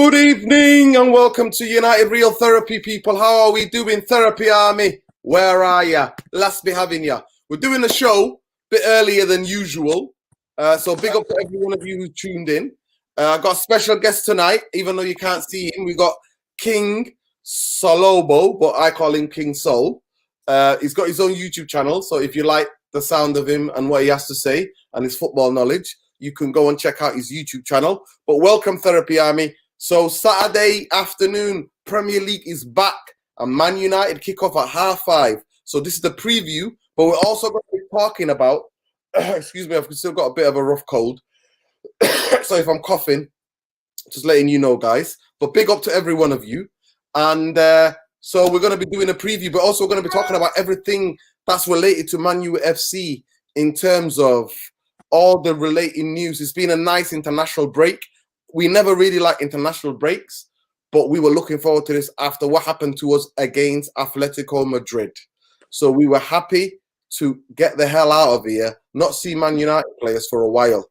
Good evening and welcome to United Real Therapy, people. How are we doing, Therapy Army? Where are ya? Let's be having ya. We're doing the show a bit earlier than usual. So big up to every one of you who tuned in. I've got a special guest tonight, even though you can't see him. We got King Solobo, but I call him King Sol. He's got his own YouTube channel. So if you like the sound of him and what he has to say and his football knowledge, you can go and check out his YouTube channel. But welcome, Therapy Army. So Saturday afternoon, Premier League is back, and Man United kick off at 5:30. So this is the preview, but we're also going to be talking about, excuse me, I've still got a bit of a rough cold. So if I'm coughing, just letting you know, guys. But big up to every one of you. And so we're going to be doing a preview, but also we're going to be talking about everything that's related to Man U FC in terms of all the related news. It's been a nice international break. We never really like international breaks, but we were looking forward to this after what happened to us against Atletico Madrid. So we were happy to get the hell out of here, not see Man United players for a while.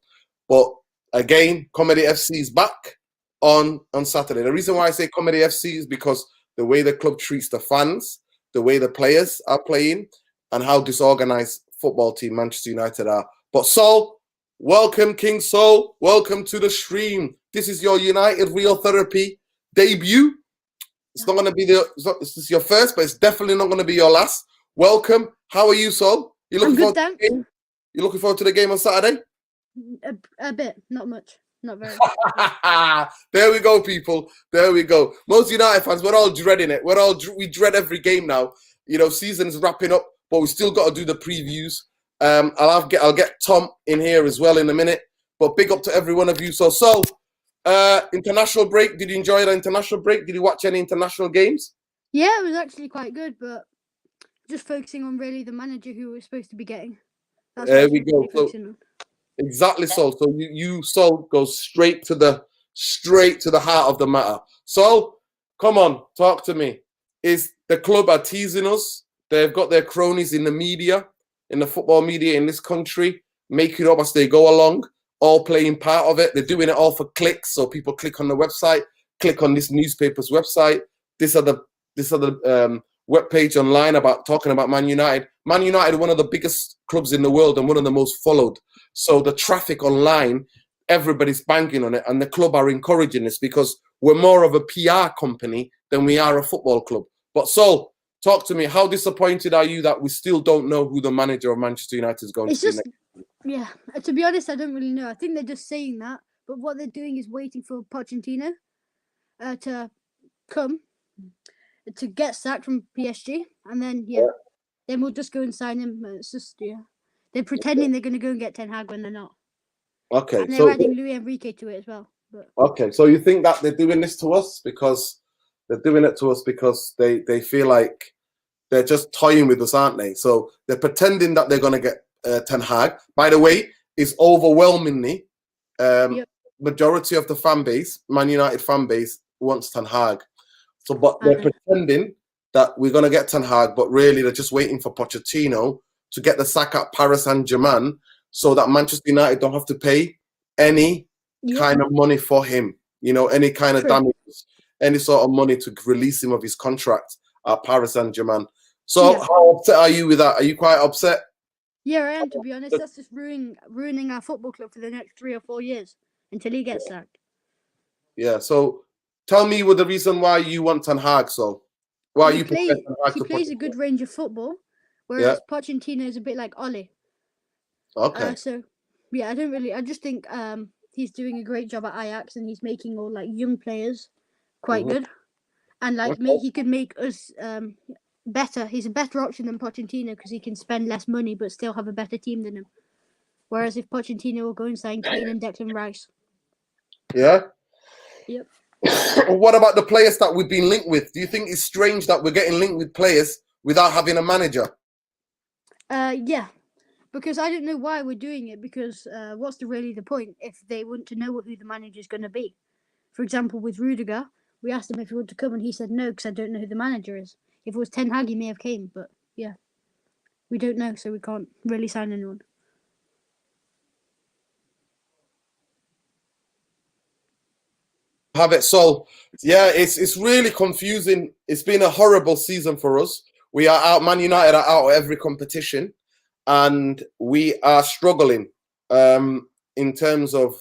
But again, Comedy FC is back on Saturday. The reason why I say Comedy FC is because the way the club treats the fans, the way the players are playing, and how disorganized football team Manchester United are. But Sol, welcome, King Sol. Welcome to the stream. This is your United Real Therapy debut. It's not going to be this is your first, but it's definitely not going to be your last. Welcome. How are you, Sol? You looking forward to the game? You looking forward to the game on Saturday? A bit, not much, not very. There we go, people. There we go. Most United fans, we're all dreading it. We dread every game now. You know, season's wrapping up, but we still got to do the previews. I'll get Tom in here as well in a minute. But big up to every one of you. So, international break. Did you enjoy the international break? Did you watch any international games? Yeah, it was actually quite good, but just focusing on really the manager who we're supposed to be getting. That's there we go. So, exactly, Sol. So you Sol goes straight to the heart of the matter. Sol, come on, talk to me. Is the club are teasing us? They've got their cronies in the media, in the football media in this country, make it up as they go along, all playing part of it. They're doing it all for clicks, so people click on the website, click on this newspaper's website. This are the web page online talking about Man United. Man United, one of the biggest clubs in the world and one of the most followed. So the traffic online, everybody's banking on it, and the club are encouraging this because we're more of a PR company than we are a football club. But Sol, talk to me. How disappointed are you that we still don't know who the manager of Manchester United is going to be next? Yeah, to be honest, I don't really know. I think they're just saying that, but what they're doing is waiting for Pochettino to come to get sacked from PSG, and then then we'll just go and sign him. It's just they're pretending they're going to go and get Ten Hag when they're not. Okay, and they're adding Luis Enrique to it as well. But. Okay, so you think that they're doing this to us because they're doing it to us because they feel like they're just toying with us, aren't they? So they're pretending that they're going to get Ten Hag. By the way, it's overwhelmingly majority of the fan base, Man United fan base, wants Ten Hag. So, but they're pretending that we're going to get Ten Hag, but really they're just waiting for Pochettino to get the sack at Paris Saint-Germain so that Manchester United don't have to pay any kind of money for him. You know, any kind of damages, any sort of money to release him of his contract at Paris Saint-Germain. So how upset are you with that? Are you quite upset? Yeah, I am, to be honest. That's just ruining our football club for the next 3 or 4 years until he gets sacked. Yeah, so tell me the reason why you want Ten Hag, so why he plays a good range of football, whereas Pochettino is a bit like Ole. Okay. I just think he's doing a great job at Ajax, and he's making all like young players quite good, and he could make us better. He's a better option than Pochettino because he can spend less money but still have a better team than him. Whereas if Pochettino will go and sign Kane and Declan Rice. Yeah. Yep. What about the players that we've been linked with? Do you think it's strange that we're getting linked with players without having a manager? Yeah. Because I don't know why we're doing it, because what's really the point if they want to know who the manager is going to be? For example, with Rudiger, we asked him if he wanted to come and he said no because I don't know who the manager is. If it was Ten Hag, he may have came, but we don't know, so we can't really sign anyone. have it. So, yeah, it's really confusing. It's been a horrible season for us. We are out. Man United are out of every competition, and we are struggling in terms of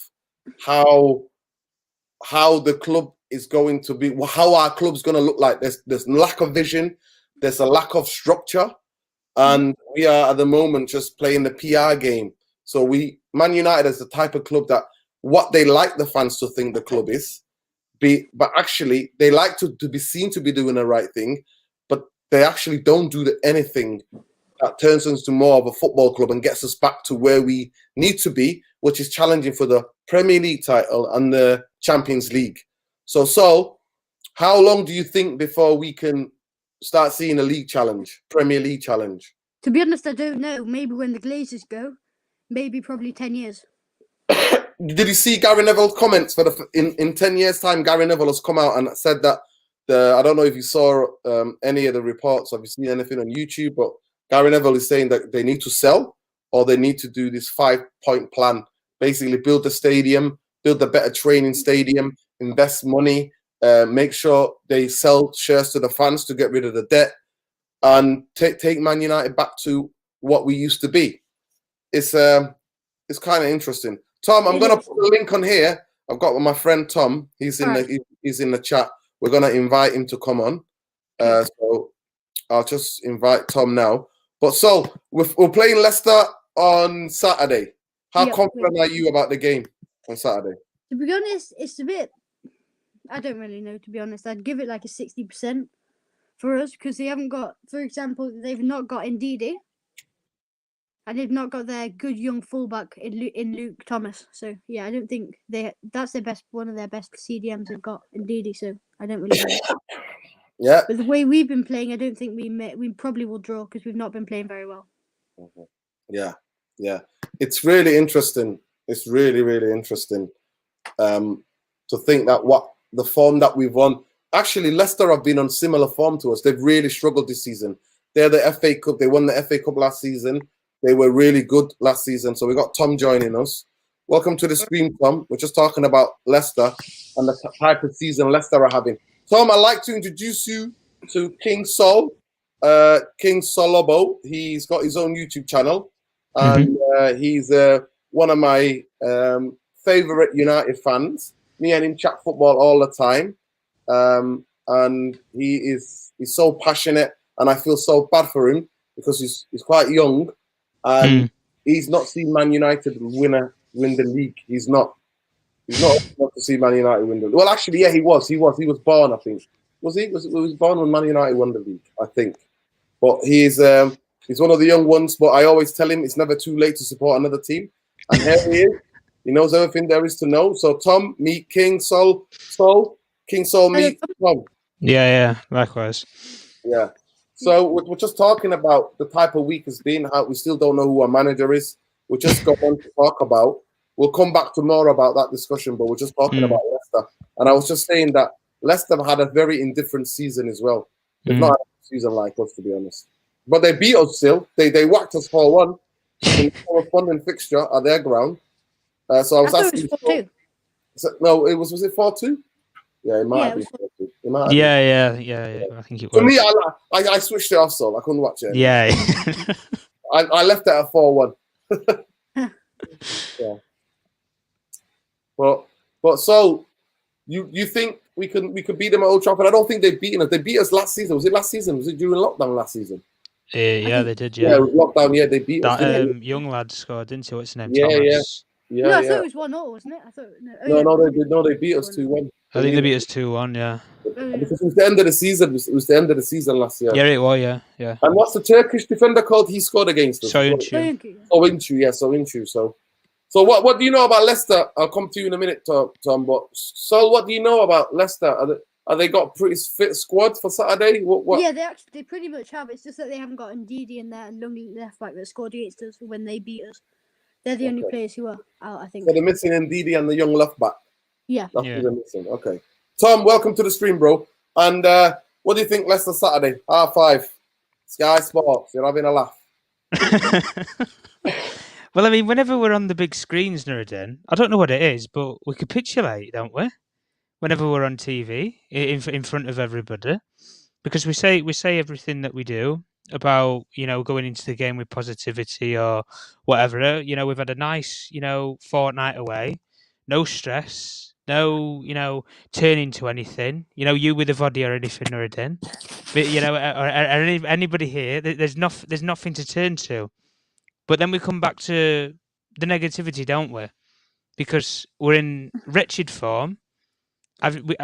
how the club is going to be, how our club's going to look like. There's lack of vision. There's a lack of structure, and we are at the moment just playing the PR game. So Man United is the type of club that what they like the fans to think the club is. But actually, they like to be seen to be doing the right thing, but they actually don't do anything that turns us into more of a football club and gets us back to where we need to be, which is challenging for the Premier League title and the Champions League. So how long do you think before we can start seeing a league challenge, Premier League challenge? To be honest, I don't know. Maybe when the Glazers go, maybe probably 10 years. Did you see Gary Neville's comments in 10 years' time? Gary Neville has come out and said that I don't know if you saw any of the reports, have you seen anything on YouTube, but Gary Neville is saying that they need to sell or they need to do this 5-point plan. Basically, build the stadium, build a better training stadium, invest money, make sure they sell shares to the fans to get rid of the debt, and take Man United back to what we used to be. It's kind of interesting. Tom, I'm going to put the link on here. I've got my friend Tom. He's in the chat. We're going to invite him to come on. So I'll just invite Tom now. But so we're playing Leicester on Saturday. How confident are you about the game on Saturday? To be honest, it's a bit. I don't really know. To be honest, I'd give it like a 60% for us because they haven't got, for example, they've not got Ndidi. And they've not got their good young fullback in Luke Thomas. So yeah, I don't think that's one of their best CDMs they've got, Ndidi. So I don't really know. Yeah. But the way we've been playing, I don't think we probably will draw because we've not been playing very well. Yeah. It's really interesting. It's really, really interesting to think that the form that we've won. Actually, Leicester have been on similar form to us. They've really struggled this season. They're the FA Cup. They won the FA Cup last season. They were really good last season. So we got Tom joining us. Welcome to the stream, Tom. We're just talking about Leicester and the type of season Leicester are having. Tom, I'd like to introduce you to King Sol, King Solobo. He's got his own YouTube channel. And he's one of my favorite United fans. Me and him chat football all the time. And he's so passionate. And I feel so bad for him because he's quite young. And he's not seen Man United win the league. He's not to see Man United win the league. Well, actually, yeah, he was. He was born, I think. Was he? He was born when Man United won the league, I think. But he's one of the young ones. But I always tell him it's never too late to support another team. And here he is. He knows everything there is to know. So Tom, meet King Sol. King Sol, meet Tom. Yeah, likewise. Yeah. So we're just talking about the type of week it's been. How we still don't know who our manager is. We're just going to talk about. We'll come back to more about that discussion, but we're just talking about Leicester. And I was just saying that Leicester had a very indifferent season as well. They've not had a season like us, to be honest. But they beat us still. They whacked us 4-1 in a corresponding fixture at their ground. So I was asking. It was 4-2. No, was it 4-2? Yeah, it might have been 4-2. Yeah. I think it was. For me, I switched it off, so I couldn't watch it. Yeah. I left it at 4-1. Yeah. But so you think we could beat them at Old Trafford? I don't think they've beaten us. They beat us last season. Was it last season? Was it during lockdown last season? Yeah, they did. Yeah, it was lockdown. Yeah, they beat us. That young lad scored, didn't he? What's his name? Yeah, Thomas. No, I thought it was 1-0, wasn't it? I thought they beat us 2-1. I think they beat us 2-1. Yeah. Because it was the end of the season. It was the end of the season last year. Yeah, it was. Yeah. And what's the Turkish defender called? He scored against us. Soyuncu. So what do you know about Leicester? I'll come to you in a minute, Tom. But so what do you know about Leicester? Are they got pretty fit squad for Saturday? What? Yeah, they pretty much have. It's just that they haven't got Ndidi in there and young left back that scored against us when they beat us. They're the only players who are out, I think. So they're missing Ndidi and the young left back. Yeah. That's what they're missing. Okay. Tom, welcome to the stream, bro. And what do you think Leicester Saturday? 5:30. Sky Sports. You're having a laugh. Well, I mean, whenever we're on the big screens, Nuruddin, I don't know what it is, but we capitulate, don't we? whenever we're on TV in front of everybody, because we say everything that we do about going into the game with positivity or whatever. We've had a nice fortnight away, no stress, no turning to anything. You with a body or anything or a den, but anybody here, there's nothing to turn to. But then we come back to the negativity, don't we? Because we're in wretched form.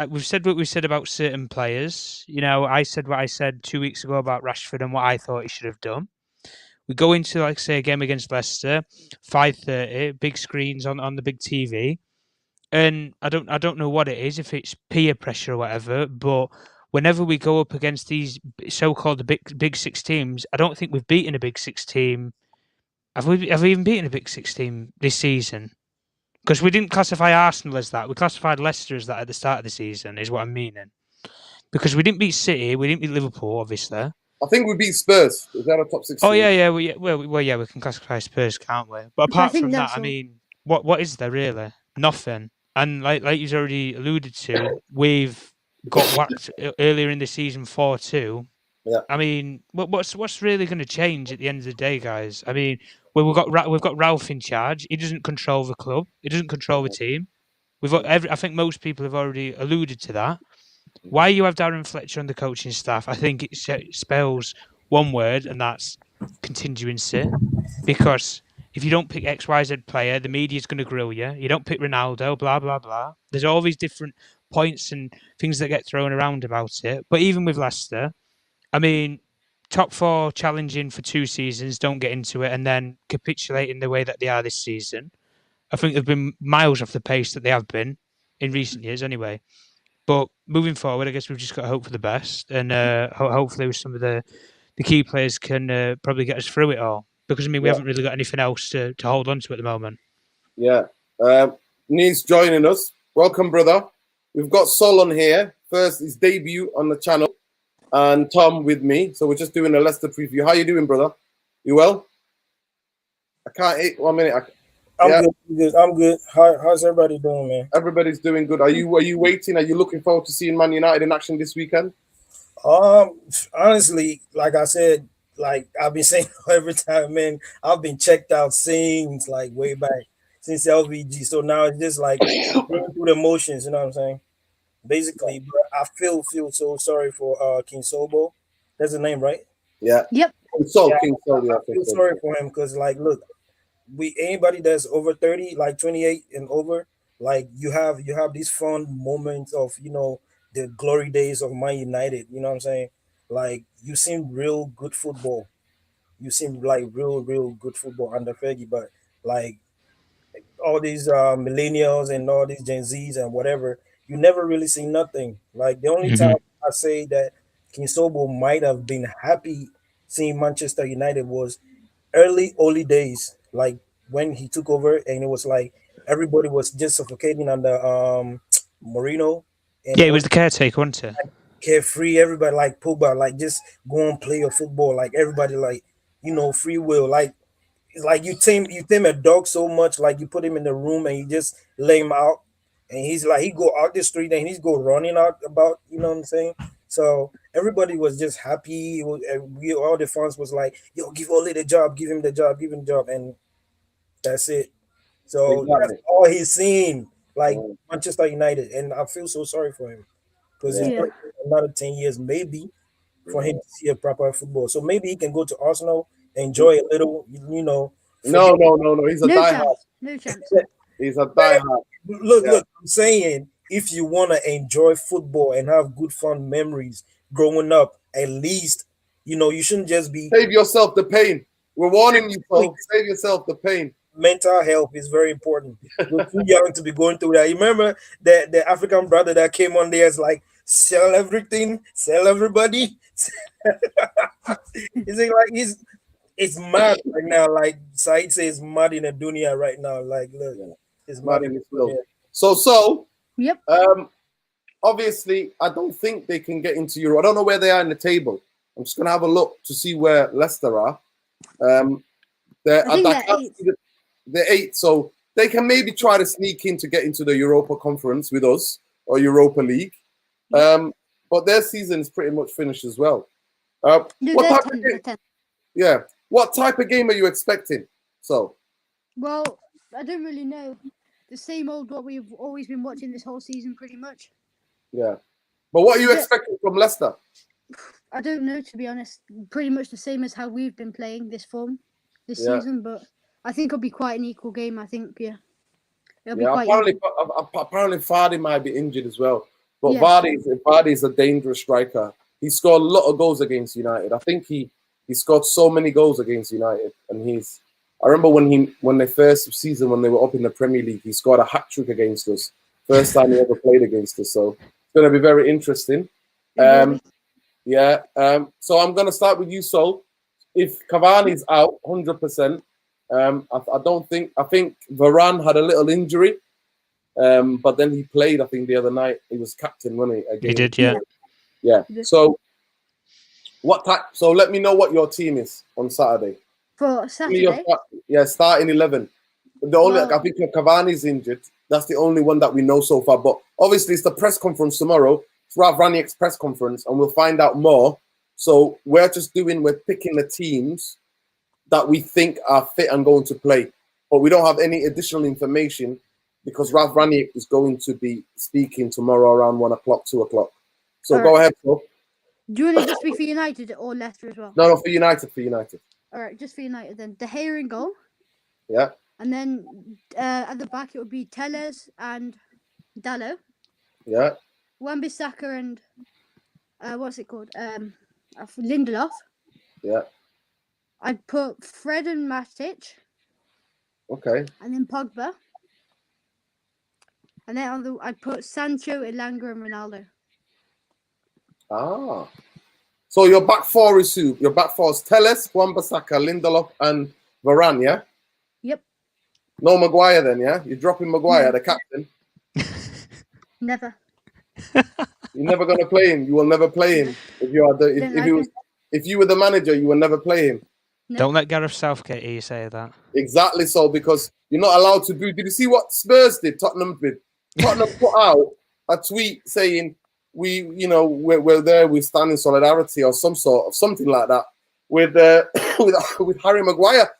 We've said what we've said about certain players. I said what I said 2 weeks ago about Rashford and what I thought he should have done. We go into, like, say, a game against Leicester, 5:30, big screens on the big TV, and I don't know what it is, if it's peer pressure or whatever, but whenever we go up against these so-called big six teams, I don't think we've beaten a big six team. Have we even beaten a big six team this season? Because we didn't classify Arsenal as that. We classified Leicester as that at the start of the season, is what I'm meaning. Because we didn't beat City, we didn't beat Liverpool, obviously. I think we beat Spurs. Is that a top 6? Oh, yeah. We can classify Spurs, can't we? But apart from that, I mean, what is there really? Nothing. And like you've already alluded to, we've got whacked earlier in the season 4-2. Yeah. I mean, what's really going to change at the end of the day, guys? I mean, we've got Ralph in charge. He doesn't control the club. He doesn't control the team. I think most people have already alluded to that. Why you have Darren Fletcher on the coaching staff, I think it spells one word, and that's contingency. Because if you don't pick XYZ player, the media's going to grill you. You don't pick Ronaldo, blah, blah, blah. There's all these different points and things that get thrown around about it. But even with Leicester, I mean, top four challenging for 2 seasons, don't get into it, and then capitulating the way that they are this season. I think they've been miles off the pace that they have been in recent years anyway. But moving forward, I guess we've just got to hope for the best, and hopefully with some of the key players can probably get us through it all. Because, I mean, we haven't really got anything else to hold on to at the moment. Yeah. Needs joining us. Welcome, brother. We've got Sol on here. First, his debut on the channel. And Tom with me. So we're just doing a Leicester preview. How you doing, brother? You well? I can't... 1 minute. I'm good. I'm good. How's everybody doing, man? Everybody's doing good. Are you waiting? Are you looking forward to seeing Man United in action this weekend? Honestly, like I said, like I've been saying every time, man, I've been checked out since like way back, since LVG. So now it's just like going through the motions, you know what I'm saying? Basically, but I feel so sorry for King Sobo. That's the name, right? Yeah. Yep. King Sol. Yeah, I feel sorry for him because, like, look, anybody that's over 30, like 28 and over, like you have these fun moments of the glory days of Man United. You know what I'm saying? Like you seen real good football. You seen like real good football under Fergie, but like all these millennials and all these Gen Zs and whatever, you never really see nothing. Like the only time I say that Kinsobo might have been happy seeing Manchester United was early days, like when he took over, and it was like everybody was just suffocating under Mourinho, and Yeah, it was the caretaker, wasn't it? carefree. Everybody like Pogba, like just go and play your football. Like everybody, like free will. Like it's like you tame a dog so much, like you put him in the room and you just lay him out, and he's like he go out the street and he's go running out about. You know what I'm saying? So everybody was just happy. All the fans was like, "Yo, give Ole the job, give him the job, give him the job," and that's it. So that's all he's seen, like Manchester United, and I feel so sorry for him because it's gonna take another 10 years maybe for him to see a proper football. So maybe he can go to Arsenal, enjoy a little, No. He's a No diehard. chance. No chance. He's a diehard. Look, I'm saying if you want to enjoy football and have good fun memories growing up, at least you shouldn't just be Save yourself the pain. We're warning you, folks. Save yourself the pain. Mental health is very important. You're too young to be going through that. You remember the African brother that came on there is like, sell everything, sell everybody. It's mad right now. Like Said says, mad in the dunya right now. Like, look, it's mad in the dunya. So, Yep. obviously, I don't think they can get into Europe. I don't know where they are in the table. I'm just gonna have a look to see where Leicester are. They're 8th, so they can maybe try to sneak in to get into the Europa Conference with us. or Europa League. Yeah. But their season is pretty much finished as well. No, What they're type of 10th. game? They're 10th. Yeah. What type of game are you expecting? So, Well, I don't really know. The same old what we've always been watching this whole season, pretty much. yeah. But what are you Yeah. expecting from Leicester? I don't know, to be honest. Pretty much the same as how we've been playing this form this Yeah. season, but I think it'll be quite an equal game. I think, yeah. It'll be Yeah, quite apparently Vardy might be injured as well. But Yeah. Vardy's a dangerous striker. He scored a lot of goals against United. I think he scored so many goals against United, and I remember when they first season when they were up in the Premier League, he scored a hat trick against us. First time he ever played against us. So it's going to be very interesting. Yeah. So I'm going to start with you, Sol. If Cavani's out 100%, I think Varane had a little injury, but then he played. I think the other night he was captain, wasn't he? He did, yeah. Yeah. So what type? So let me know what your team is on Saturday. For Saturday. Starting 11. I think Cavani's injured. That's the only one that we know so far. But obviously, it's the press conference tomorrow. It's Rav Raniak's press conference, and we'll find out more. So we're picking the teams that we think are fit and going to play. But we don't have any additional information because Rav Raniak is going to be speaking tomorrow around 1 o'clock, 2 o'clock. So go ahead, Phil. Do you want it just to be for United or Leicester as well? No, for United. All right, just for United then. De Gea in goal. Yeah. And then at the back it would be Telles and Dallo. Yeah. Wan-Bissaka and what's it called? Lindelof. Yeah. I'd put Fred and Matic. Okay. And then Pogba. And then I'd put Sancho, Elanga, and Ronaldo. Ah. So your back four is who? Your back four is Telles, Wan-Bissaka, Lindelof, and Varane, yeah? Yep. No Maguire then, yeah? You're dropping Maguire, the captain? Never. You're never gonna play him. You will never play him. If you were the manager, you will never play him. No. Don't let Gareth Southgate hear you say that. Exactly so, because you're not allowed to boo. Did you see what Spurs did? Tottenham did. Tottenham put out a tweet saying we're there, we stand in solidarity or something like that with Harry Maguire.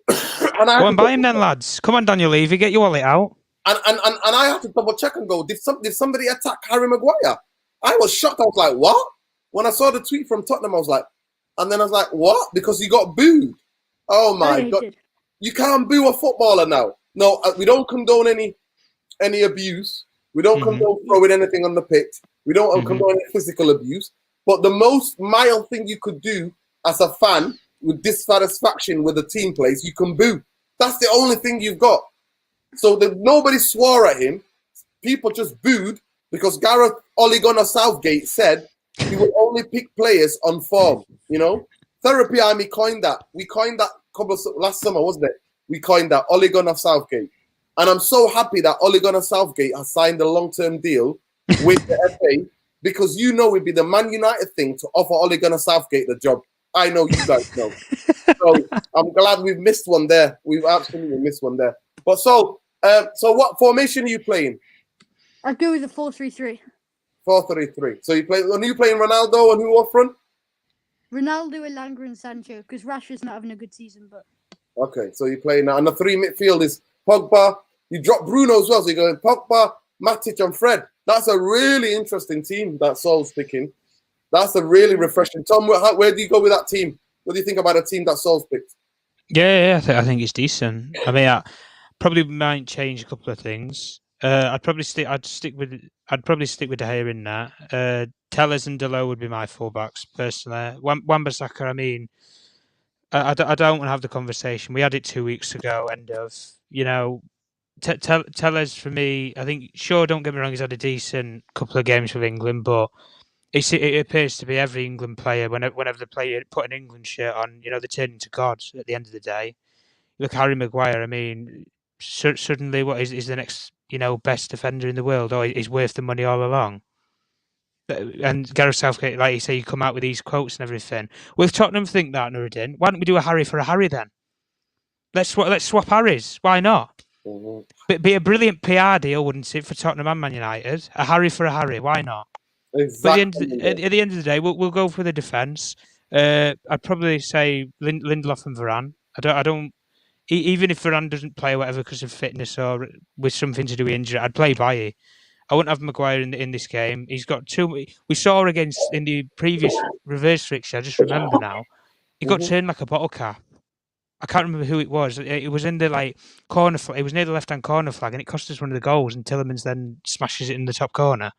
Go and buy him then, lads. Come on, Daniel Levy, get your wallet out. And I had to double check and go, did somebody attack Harry Maguire? I was shocked. I was like, what? When I saw the tweet from Tottenham, I was like, and then I was like, what? Because he got booed. Oh my God. You can't boo a footballer now. No, we don't condone any abuse. We don't condone throwing anything on the pitch. We don't condone any physical abuse. But the most mild thing you could do as a fan with dissatisfaction with the team plays, you can boo. That's the only thing you've got. So nobody swore at him. People just booed because Gareth Ole Gunnar Southgate said he will only pick players on form. Therapy Army coined that. We coined that last summer, wasn't it? We coined that, Ole Gunnar Southgate. And I'm so happy that Ole Gunnar Southgate has signed a long-term deal with the FA because it'd be the Man United thing to offer Ole Gunnar Southgate the job. I know you guys know. So I'm glad we've missed one there. We've absolutely missed one there. But so what formation are you playing? I'd go with the 4-3-3. 4-3-3. So are you playing Ronaldo and who up front? Ronaldo, Elanga, and Sancho, because Rashford's not having a good season. But okay, so you're playing now. And the three midfield is Pogba. You drop Bruno as well, so you're going Pogba, Matic, and Fred. That's a really interesting team that Sol's picking. That's a really refreshing. Tom, where do you go with that team? What do you think about a team that Sol's picked? Yeah, I think it's decent. I mean, I probably might change a couple of things. I'd probably stick with De Gea in that. Telles and Dalot would be my fullbacks personally. Wan-Bissaka, I mean, I don't want to have the conversation. We had it 2 weeks ago. Telles for me, I think. Sure, don't get me wrong, he's had a decent couple of games with England, but it appears to be every England player whenever they put an England shirt on, they turn into gods at the end of the day. Look, Harry Maguire. I mean, suddenly, what is the next best defender in the world, or is worth the money all along? And Gareth Southgate, like you say, you come out with these quotes and everything. Will Tottenham think that, Nuruddin? Why don't we do a Harry for a Harry then? Let's swap Harrys. Why not? But be a brilliant PR deal, wouldn't it, for Tottenham and Man United? A Harry for a Harry, why not? But Exactly. at the end of the day, we'll go for the defence. I'd probably say Lindelof and Varane. I don't. Even if Varane doesn't play or whatever because of fitness or with something to do with injury, I'd play Bailly. I wouldn't have Maguire in this game. He's got too. We saw against in the previous reverse fixture. I just remember now. He got turned like a bottle cap. I can't remember who it was. It was in the corner. It was near the left-hand corner flag, and it cost us one of the goals. And Tillemans then smashes it in the top corner.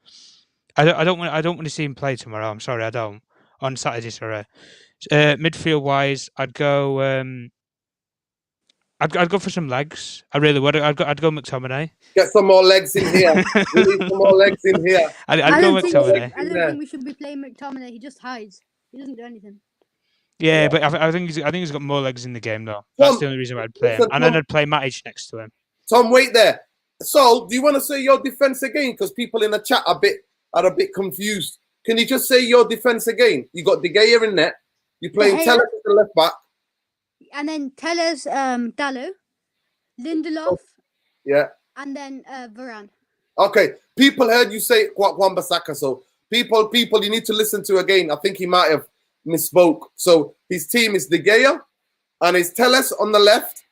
I don't want to see him play tomorrow. I'm sorry, I don't. On Saturday, sorry. Midfield wise, I'd go. I'd go for some legs. I really would. I'd go McTominay. Get some more legs in here. We need some more legs in here. I'd go McTominay. I don't think we should be playing McTominay. He just hides. He doesn't do anything. Yeah, but I think he's got more legs in the game though. That's the only reason why I'd play him. And then I'd play Matic next to him. Tom, wait there. So, do you want to say your defense again? Because people in the chat are a bit confused. Can you just say your defense again? You got De Gea in net. You're playing Tellers at the left back. And then Tellers, Dallo, Lindelof. Yeah. And then Varane. Okay. People heard you say Wan-Bissaka. So people, you need to listen to again. I think he might have misspoke. So his team is De Gea, and his Tellers on the left.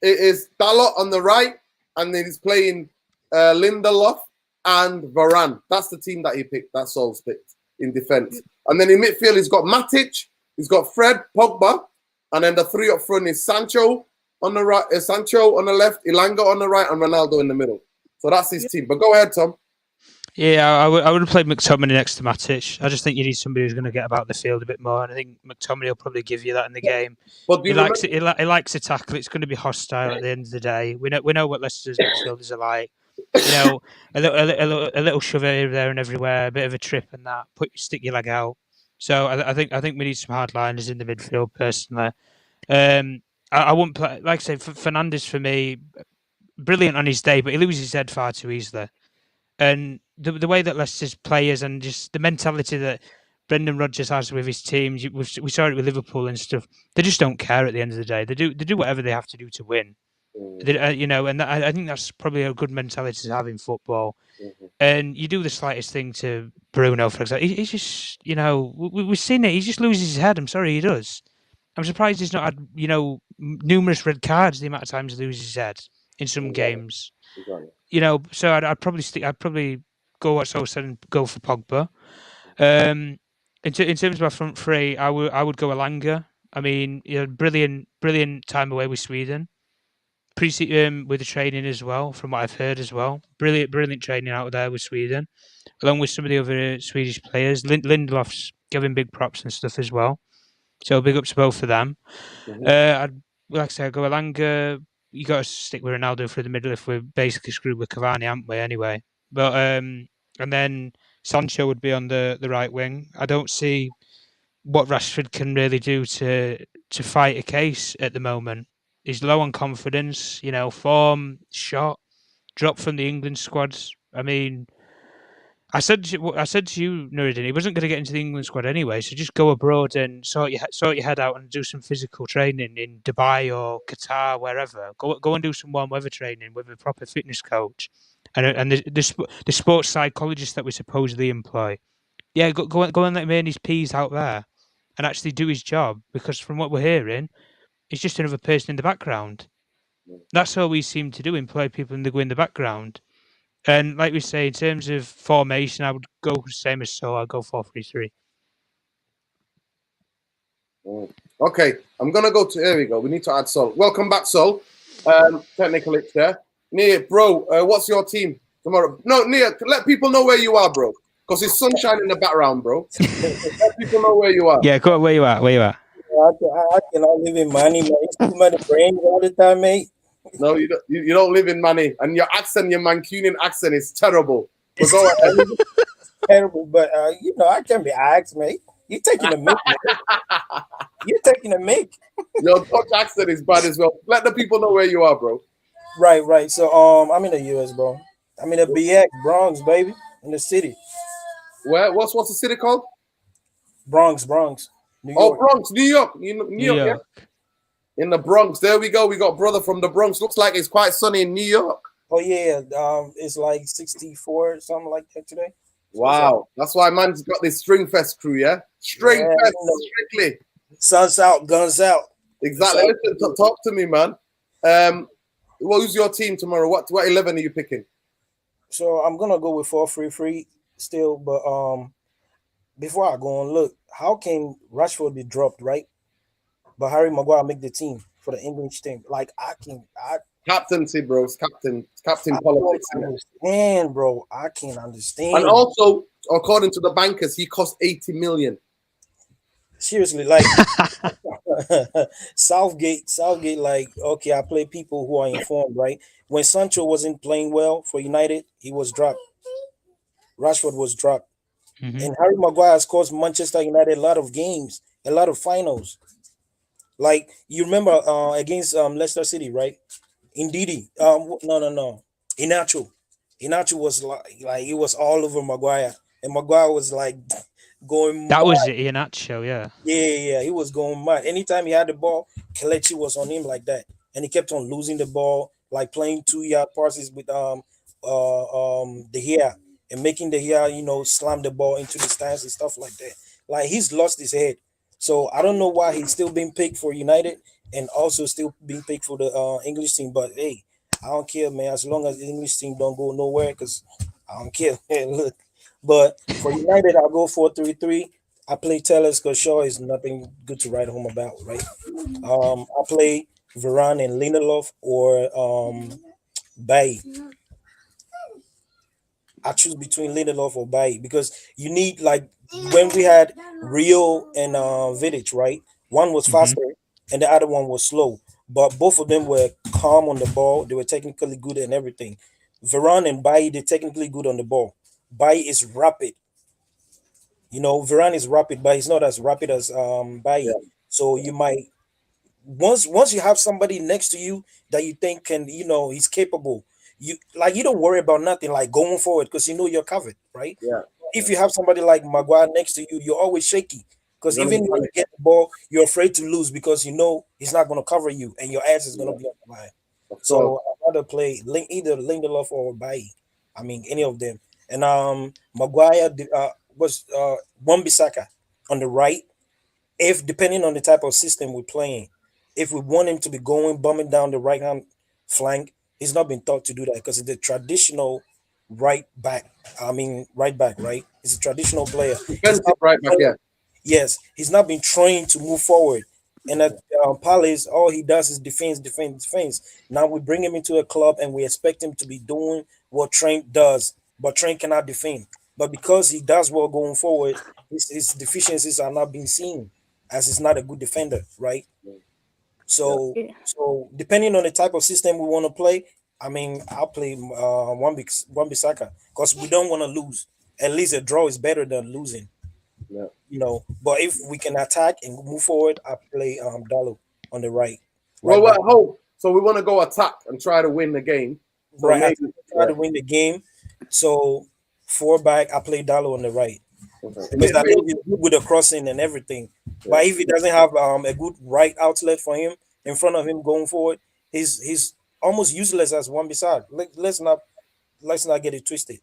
It is Dalot on the right, and then he's playing Lindelof and Varane. That's the team that he picked. That's Sol's picked in defense. And then in midfield, he's got Matic, he's got Fred, Pogba, and then the three up front is Sancho on the right, Sancho on the left, Ilanga on the right, and Ronaldo in the middle. So that's his team. But go ahead, Tom. Yeah, I would have played McTominay next to Matic. I just think you need somebody who's going to get about the field a bit more, and I think McTominay will probably give you that in the game. But he likes it. He likes to tackle. It's going to be hostile at the end of the day. We know what Leicester's midfielders are like. You know, a little shove here, there, and everywhere, a bit of a trip and that. Stick your leg out. So I think we need some hardliners in the midfield. Personally, I wouldn't play. Like I say, Fernandes for me, brilliant on his day, but he loses his head far too easily. And the way that Leicester's players and just the mentality that Brendan Rodgers has with his teams, we saw it with Liverpool and stuff. They just don't care at the end of the day. They do whatever they have to do to win. And I think that's probably a good mentality to have in football. And you do the slightest thing to Bruno, for example. He's just, we've seen it. He just loses his head. I'm sorry, he does. I'm surprised he's not had, numerous red cards the amount of times he loses his head in some games. So I'd probably go what Sol said and go for Pogba. In terms of my front three, I would go Elanga. I mean, brilliant time away with Sweden. With the training as well, from what I've heard as well. Brilliant training out there with Sweden, along with some of the other Swedish players. Lindelof's giving big props and stuff as well. So big ups to both of them. I'd go Elanga. You got to stick with Ronaldo for the middle if we're basically screwed with Cavani, aren't we? Anyway, but and then Sancho would be on the right wing. I don't see what Rashford can really do to fight a case at the moment. He's low on confidence, form, shot, dropped from the England squads. I mean, I said to you, Nuruddin, he wasn't going to get into the England squad anyway. So just go abroad and sort your head out and do some physical training in Dubai or Qatar, wherever. Go and do some warm weather training with a proper fitness coach and the sports psychologist that we supposedly employ. Yeah, go and let him earn his P's out there and actually do his job. Because from what we're hearing, he's just another person in the background. That's all we seem to do, employ people and they go in the background. And like we say, in terms of formation, I would go the same as Sol. I'll go 4-3-3. Okay, I'm going to go to... Here we go. We need to add Sol. Welcome back, Sol. Technical itch there. Nia, bro, what's your team tomorrow? No, Nia, let people know where you are, bro. Because it's sunshine in the background, bro. Let people know where you are. Yeah, go on, where you at? I cannot live in money, man. It's too much brain all the time, mate. No, you don't live in money. And your accent, your Mancunian accent is terrible. But go ahead. Terrible, but I can be asked, mate. You're taking a mic. You're taking a mic. Your Dutch accent is bad as well. Let the people know where you are, bro. Right. So I'm in the US, bro. I'm in the BX, Bronx, baby, in the city. Where? What's the city called? Bronx, New York. Oh, Bronx, New York. New York. Yeah? In the Bronx. There we go. We got brother from the Bronx. Looks like it's quite sunny in New York. Oh yeah, it's like 64 something like that today. So Wow. That's why man's got this String Fest crew, yeah? String Yeah, Fest, you know. strictly. Sun's out, guns out. Exactly. Listen, talk to me, man. Who's your team tomorrow? What 11 are you picking? So I'm gonna go with 4-3-3 still, but before I go on, look, how can Rashford be dropped, right? But Harry Maguire make the team for the English team. Like I Captaincy, bro. It's captain don't politics. Innit? understand, bro. I can't understand. And also, according to the bankers, he cost 80 million. Seriously, like Southgate, like, okay, I play people who are informed, right? When Sancho wasn't playing well for United, he was dropped. Rashford was dropped. Mhm. And Harry Maguire has cost Manchester United a lot of games, a lot of finals. Like you remember against Leicester City, right? Indeedy. No. Inacho. Inacho was like it was all over Maguire. And Maguire was like going That mad. was Iheanacho, yeah. Yeah, he was going mad. Anytime he had the ball, Kelechi was on him like that. And he kept on losing the ball, like playing 2-yard passes with De Gea and making De Gea, slam the ball into the stands and stuff like that. Like he's lost his head. So I don't know why he's still being picked for United and also still being picked for the English team. But hey, I don't care, man. As long as the English team don't go nowhere, because I don't care. Look, but for United, I'll go 4-3-3. I play Tellers because Shaw is nothing good to write home about, right? I play Varane and Lindelof or Bailly. I choose between Lindelof or Bailly because you need, like, when we had Rio and Vidic, right? One was Mhm. faster and the other one was slow, but both of them were calm on the ball. They were technically good and everything. Varane and Bailly, they're technically good on the ball. Bailly is rapid. Varane is rapid, but he's not as rapid as Bailly. Yeah. So you might once you have somebody next to you that you think can, he's capable. You don't worry about nothing like going forward because you're covered, right? Yeah. If you have somebody like Maguire next to you, you're always shaky because You're gonna even be when you get the ball, you're afraid to lose because he's not going to cover you and your ass is going to Yeah. be on the line. Of course. So I'd rather play either Lindelof or Bailly. I mean, any of them. And Maguire was Wan-Bissaka on the right. If depending on the type of system we're playing, if we want him to be going bumming down the right hand flank, he's not been taught to do that because it's the traditional right back. I mean, right back, right? He's a traditional player. He's Defensive not right back, yeah. Yes, he's not been trained to move forward. And at Palace, all he does is defense, defense, defense. Now we bring him into a club and we expect him to be doing what Trent does, but Trent cannot defend. But because he does well going forward, his deficiencies are not being seen as he's not a good defender, right? So, Yeah. so depending on the type of system we want to play, I mean, I'll play Wan-Bissaka because we don't want to lose. At least a draw is better than losing. Yeah. But if we can attack and move forward, I play Dalo on the right. Well, back. so we want to go attack and try to win the game. So Right, I maybe try to win the game. So 4 back, I play Dalo on the right because I think he's good with the crossing and everything. But if he doesn't have a good right outlet for him in front of him going forward, he's almost useless as one beside. Let's not get it twisted.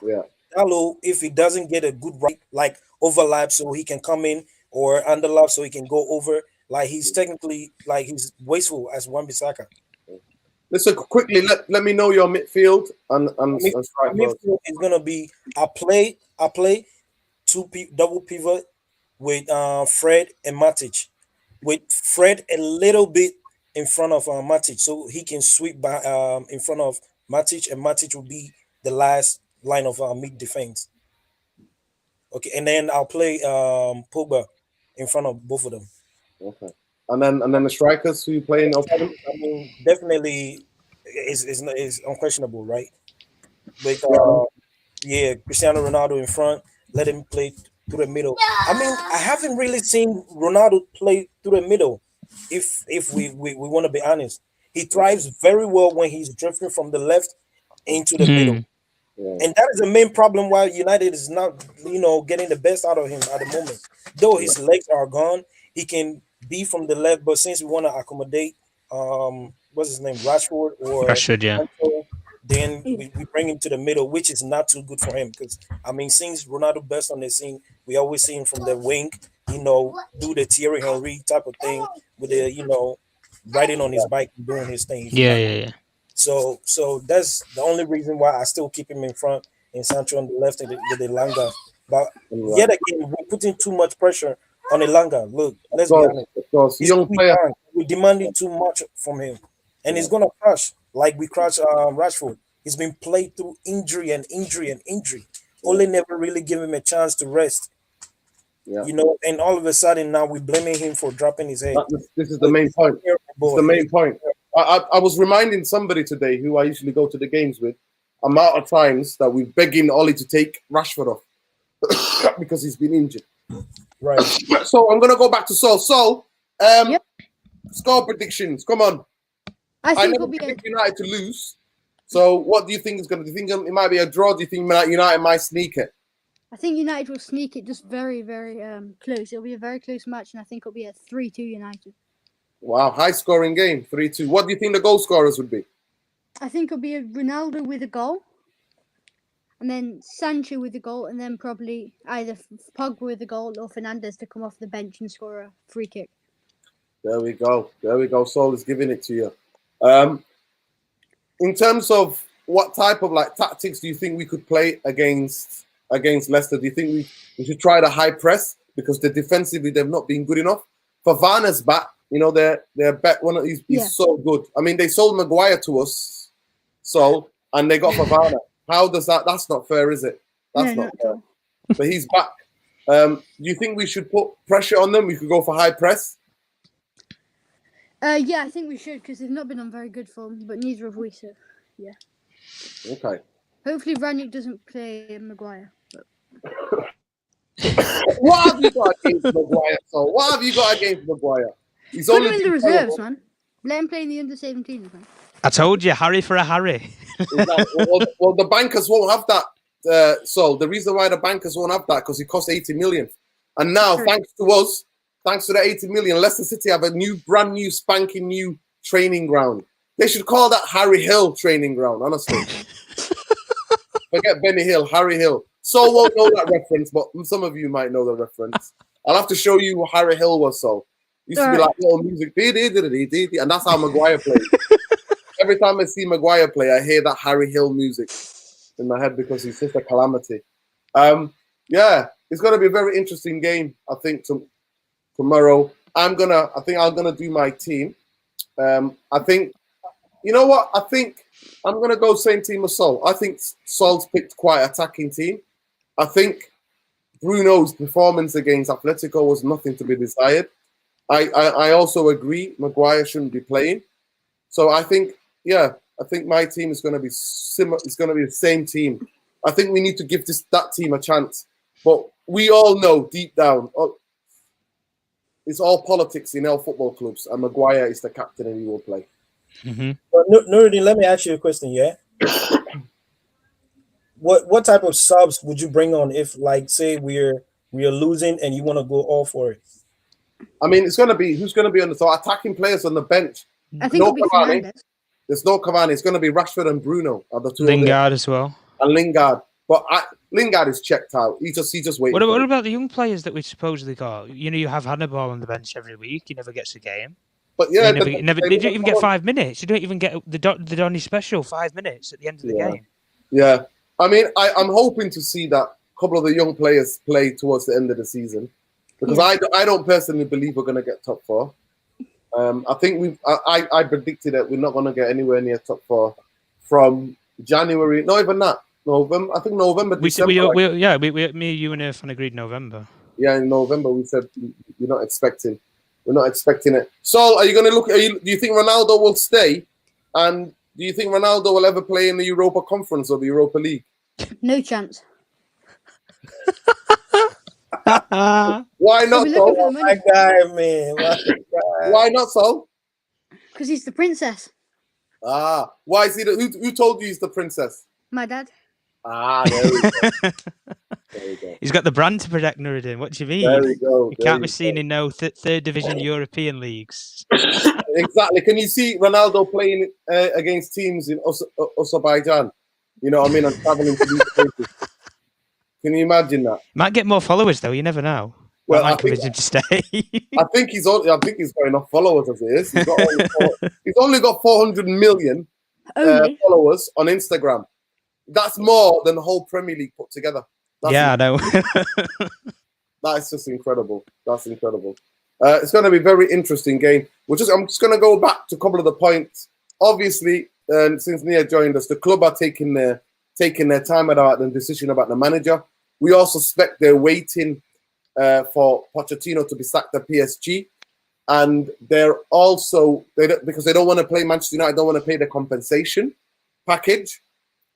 Yeah. Dalo, if he doesn't get a good right, like overlap so he can come in or underlap so he can go over, like he's technically like he's wasteful as Wan-Bissaka. Listen, quickly, let me know your midfield and strike forward. Midfield is gonna be I play double pivot with Fred and Matic. With Fred a little bit in front of Matic, so he can sweep by in front of Matic, and Matic will be the last line of mid defense. Okay, and then I'll play Pogba in front of both of them. Okay. And then the strikers who you playing up front? I mean, definitely is unquestionable, right? But yeah, Cristiano Ronaldo in front. Let him play through the middle. I mean, I haven't really seen Ronaldo play through the middle. If we want to be honest, he thrives very well when he's drifting from the left into the middle. Yeah. And that is the main problem why United is not, getting the best out of him at the moment. Though his legs are gone, he can B from the left, but since we want to accommodate, what's his name, Rashford or Rashford, yeah. Sancho, then we bring him to the middle, which is not too good for him because I mean, since Ronaldo burst on the scene, we always see him from the wing, do the Thierry Henry type of thing with the riding on his bike and doing his thing. Yeah, yeah, yeah. So that's the only reason why I still keep him in front and Sancho on the left with the Langa. But yet again, we're putting too much pressure on Elanga. Look, let's be honest. Of course. He's Young player. We're demanding too much from him, and he's gonna crash like we crashed Rashford. He's been played through injury and injury and injury. Ole never really give him a chance to rest. Yeah. And all of a sudden now we're blaming him for dropping his head. This is the main point. It's the main point. I was reminding somebody today who I usually go to the games with, amount of times that we're begging Ollie to take Rashford off because he's been injured. Right. So I'm gonna go back to Sol. Sol, Yep. score predictions. Come on. I I think never it'll be predict United to lose. So what do you think is gonna? Do you think it might be a draw? Do you think United might sneak it? I think United will sneak it just very, very close. It'll be a very close match, and I think it'll be a 3-2 United. Wow, high scoring game, 3-2. What do you think the goal scorers would be? I think it'll be a Ronaldo with a goal, and then Sancho with a goal, and then probably either Pogba with a goal or Fernandes to come off the bench and score a free kick. There we go. Sol is giving it to you. In terms of what type of tactics do you think we could play against Leicester? Do you think we should try the high press because defensively they've not been good enough? For Varner's back, they're back. He's so good. I mean, they sold Maguire to us, and they got Varner. How does that? That's not fair, is it? That's not fair. But he's back. Do you think we should put pressure on them? We could go for high press. Yeah, I think we should because they've not been on very good form, but neither have we. So, yeah. Okay. Hopefully, Ranić doesn't play Maguire. What have you got against Maguire? What have you got against Maguire? He's Put only him in the reserves, man. Let him play in the under-17s, man. I told you, Harry for a Harry. Well, the bankers won't have that. So the reason why the bankers won't have that because it costs 80 million, and now thanks to us, thanks to the 80 million, Leicester City have a brand new, spanking new training ground. They should call that Harry Hill training ground. Honestly, forget Benny Hill, Harry Hill. Sol won't know that reference, but some of you might know the reference. I'll have to show you what Harry Hill was. Sol used to be like little music, and that's how Maguire played. Every time I see Maguire play, I hear that Harry Hill music in my head because he's just a calamity. Yeah, it's going to be a very interesting game. I think tomorrow. I think I'm gonna do my team. I think, you know what? I think I'm gonna go same team as Sol. I think Sol's picked quite an attacking team. I think Bruno's performance against Atletico was nothing to be desired. I also agree Maguire shouldn't be playing. So I think my team is going to be similar. It's going to be the same team. I think we need to give that team a chance. But we all know deep down, it's all politics in our football clubs, and Maguire is the captain and he will play. Mm-hmm. Nuruddin, let me ask you a question, yeah? What type of subs would you bring on if, like, say we're losing and you want to go all for it? I mean, it's going to be who's going to be on the attacking players on the bench. I think it'll be Fernandes. There's no Cavani. It's going to be Rashford and Bruno are the two. Lingard as well. And Lingard, but Lingard is checked out. He just waiting. What about the young players that we supposedly got? You have Hannibal on the bench every week. He never gets a game. But yeah, they don't even get 5 minutes. You don't even get the Donny special 5 minutes at the end of the game. Yeah, I mean, I'm hoping to see that a couple of the young players play towards the end of the season because I don't personally believe we're going to get top 4. I think I predicted that we're not going to get anywhere near top 4 from January. Not even that. November. I think November. December. Me, you, and Irfan agreed November. Yeah, in November we said we're not expecting it. So, are you going to look? Do you think Ronaldo will stay? And do you think Ronaldo will ever play in the Europa Conference or the Europa League? No chance. Why not, Sol? Oh my guy, man. Why not, Sol? Because he's the princess. Why is he? Who told you he's the princess? My dad. There we go. There we go. He's got the brand to protect, Nuruddin. What do you mean? There we go. He There can't be you seen go. in no third division European leagues. Exactly. Can you see Ronaldo playing against teams in Azerbaijan? You know what I mean? And traveling to these places. Can you imagine that? Might get more followers though. You never know. Well, That might convince him to stay. I think he's got enough followers as it is. He's only got 400 million Only. followers on Instagram. That's more than the whole Premier League put together. Yeah, I know. That's just incredible. That's incredible. It's going to be a very interesting game. I'm just going to go back to a couple of the points. Obviously, since Nia joined us, the club are taking their time about the decision about the manager. We also suspect they're waiting for Pochettino to be sacked at PSG, and they're also because they don't want to play Manchester United, don't want to pay the compensation package,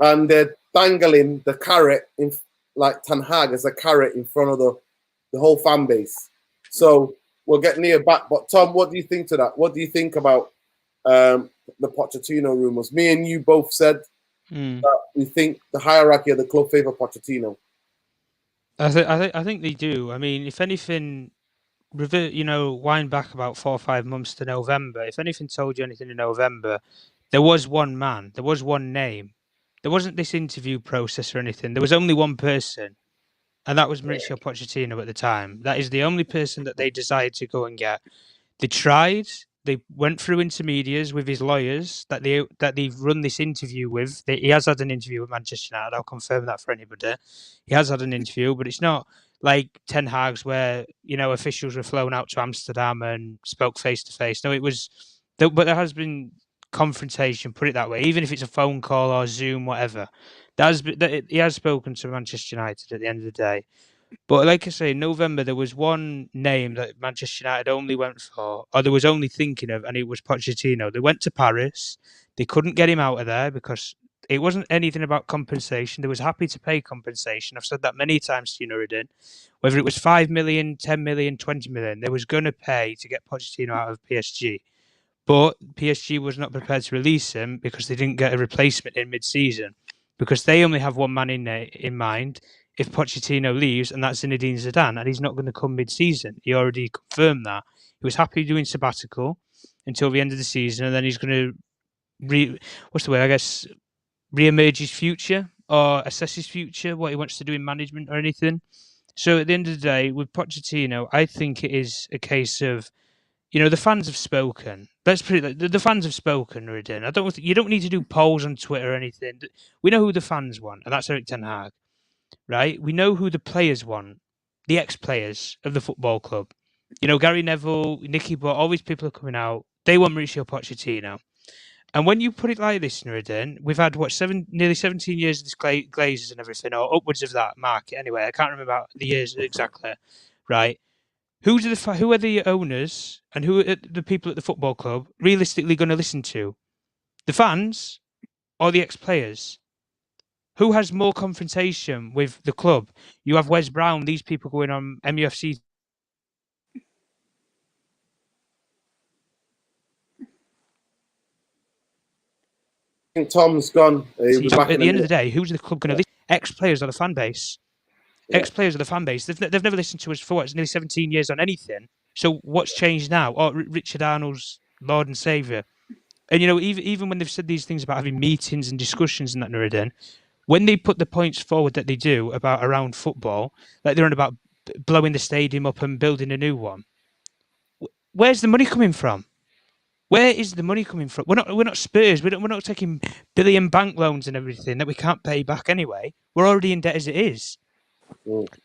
and they're dangling the carrot in like Ten Hag as a carrot in front of the whole fan base. So we'll get Nia back. But Tom, what do you think to that? What do you think about the Pochettino rumors? Me and you both said that we think the hierarchy of the club favor Pochettino. I think they do. I mean, if anything, wind back about 4 or 5 months to November. If anything told you anything in November, there was one man, there was one name. There wasn't this interview process or anything. There was only one person, and that was Mauricio Pochettino at the time. That is the only person that they decided to go and get. They tried. They went through intermediaries with his lawyers that they've run this interview with. He has had an interview with Manchester United. I'll confirm that for anybody. He has had an interview, but it's not like Ten Hag's where officials were flown out to Amsterdam and spoke face to face. No, it was, but there has been confrontation. Put it that way, even if it's a phone call or Zoom, whatever. He has spoken to Manchester United at the end of the day. But like I say, in November, there was one name that Manchester United only went for, or there was only thinking of, and it was Pochettino. They went to Paris. They couldn't get him out of there because it wasn't anything about compensation. They was happy to pay compensation. I've said that many times to you, Nuruddin. Whether it was 5 million, 10 million, 20 million, they was going to pay to get Pochettino out of PSG. But PSG was not prepared to release him because they didn't get a replacement in mid-season. Because they only have one man in mind. If Pochettino leaves, and that's Zinedine Zidane, and he's not going to come mid-season. He already confirmed that. He was happy doing sabbatical until the end of the season, and then he's going to re-emerge his future or assess his future, what he wants to do in management or anything. So at the end of the day, with Pochettino, I think it is a case of, the fans have spoken. Let's put it, the fans have spoken, Nuruddin. You don't need to do polls on Twitter or anything. We know who the fans want, and that's Erik Ten Hag. Right? We know who the players want, the ex-players of the football club. Gary Neville, Nicky Butt, all these people are coming out. They want Mauricio Pochettino. And when you put it like this, Nuruddin, we've had, nearly 17 years of this Glazers and everything, or upwards of that market. Anyway, I can't remember the years exactly, right? Who are the owners and who are the people at the football club realistically going to listen to? The fans or the ex-players? Who has more confrontation with the club? You have Wes Brown, these people going on MUFC. I think Tom's gone. At the end of the day, who's the club going to listen? Ex-players or the fan base? Yeah. Ex-players of the fan base. They've never listened to us for nearly 17 years on anything. So what's changed now? Oh, Richard Arnold's Lord and Saviour. And even when they've said these things about having meetings and discussions and that, Nuruddin, when they put the points forward that they do around football, like they're on about blowing the stadium up and building a new one, where's the money coming from? Where is the money coming from? We're not Spurs. We're not taking billion bank loans and everything that we can't pay back anyway. We're already in debt as it is.